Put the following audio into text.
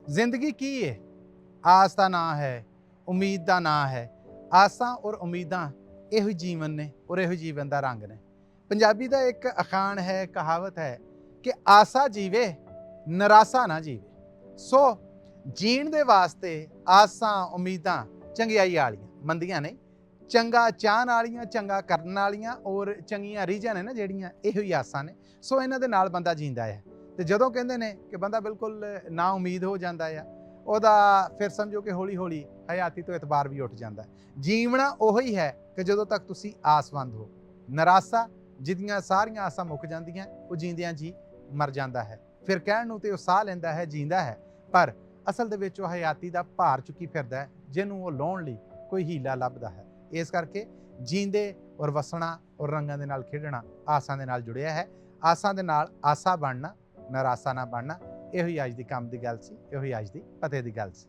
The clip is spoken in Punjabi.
ਜ਼ਿੰਦਗੀ ਕੀ ਹੈ? ਆਸ ਦਾ ਨਾਂ ਹੈ, ਉਮੀਦ ਦਾ ਨਾਂ ਹੈ। ਆਸਾਂ ਔਰ ਉਮੀਦਾਂ ਇਹੋ ਜੀਵਨ ਨੇ ਔਰ ਇਹੋ ਜੀਵਨ ਦਾ ਰੰਗ ਨੇ। ਪੰਜਾਬੀ ਦਾ ਇੱਕ ਅਖਾਣ ਹੈ, ਕਹਾਵਤ ਹੈ ਕਿ ਆਸਾ ਜੀਵੇ ਨਿਰਾਸਾ ਨਾ ਜੀਵੇ। ਸੋ ਜੀਣ ਦੇ ਵਾਸਤੇ ਆਸਾਂ ਉਮੀਦਾਂ ਚੰਗਿਆਈ ਵਾਲੀਆਂ ਮੰਦੀਆਂ ਨਹੀਂ, ਚੰਗਾ ਚਾਹਣ ਵਾਲੀਆਂ, ਚੰਗਾ ਕਰਨ ਵਾਲੀਆਂ ਔਰ ਚੰਗੀਆਂ ਰੀਝਾਂ ਨੇ ਨਾ ਜਿਹੜੀਆਂ, ਇਹੋ ਹੀ ਆਸਾਂ ਨੇ। ਸੋ ਇਹਨਾਂ ਦੇ ਨਾਲ ਬੰਦਾ ਜੀਂਦਾ ਹੈ। ਤੇ ਜਦੋਂ ਕਹਿੰਦੇ ਨੇ ਕਿ ਬੰਦਾ ਬਿਲਕੁਲ ਨਾ ਉਮੀਦ ਹੋ ਜਾਂਦਾ ਆ, ਉਹਦਾ ਫਿਰ ਸਮਝੋ ਕਿ ਹੌਲੀ ਹੌਲੀ ਹਯਾਤੀ ਤੋਂ ਇਤਬਾਰ ਵੀ ਉੱਠ ਜਾਂਦਾ ਹੈ। ਜੀਵਣਾ ਉਹੀ ਹੈ ਕਿ ਜਦੋਂ ਤੱਕ ਤੁਸੀਂ ਆਸਵੰਦ ਹੋ। ਨਿਰਾਸ਼ਾ ਜਿਹਦੀਆਂ ਸਾਰੀਆਂ ਆਸਾਂ ਮੁੱਕ ਜਾਂਦੀਆਂ, ਉਹ ਜੀਂਦਿਆਂ ਜੀ ਮਰ ਜਾਂਦਾ ਹੈ। ਫਿਰ ਕਹਿਣ ਨੂੰ ਤੇ ਉਹ ਸਾਹ ਲੈਂਦਾ ਹੈ, ਜੀਂਦਾ ਹੈ, ਪਰ ਅਸਲ ਦੇ ਵਿੱਚ ਉਹ ਹਯਾਤੀ ਦਾ ਭਾਰ ਚੁੱਕੀ ਫਿਰਦਾ ਹੈ, ਜਿਹਨੂੰ ਉਹ ਲਾਹੁਣ ਲਈ ਕੋਈ ਹੀਲਾ ਲੱਭਦਾ ਹੈ। ਇਸ ਕਰਕੇ ਜੀਂਦੇ ਔਰ ਵਸਣਾ ਔਰ ਰੰਗਾਂ ਦੇ ਨਾਲ ਖੇਡਣਾ ਆਸਾਂ ਦੇ ਨਾਲ ਜੁੜਿਆ ਹੈ। ਆਸਾਂ ਦੇ ਨਾਲ ਆਸਾ ਬਣਨਾ, ਨਿਰਾਸ਼ਾ ਨਾ ਬਣਨਾ, ਇਹੋ ਹੀ ਅੱਜ ਦੀ ਕੰਮ ਦੀ ਗੱਲ ਸੀ, ਇਹੋ ਹੀ ਅੱਜ ਦੀ ਪਤੇ ਦੀ ਗੱਲ ਸੀ।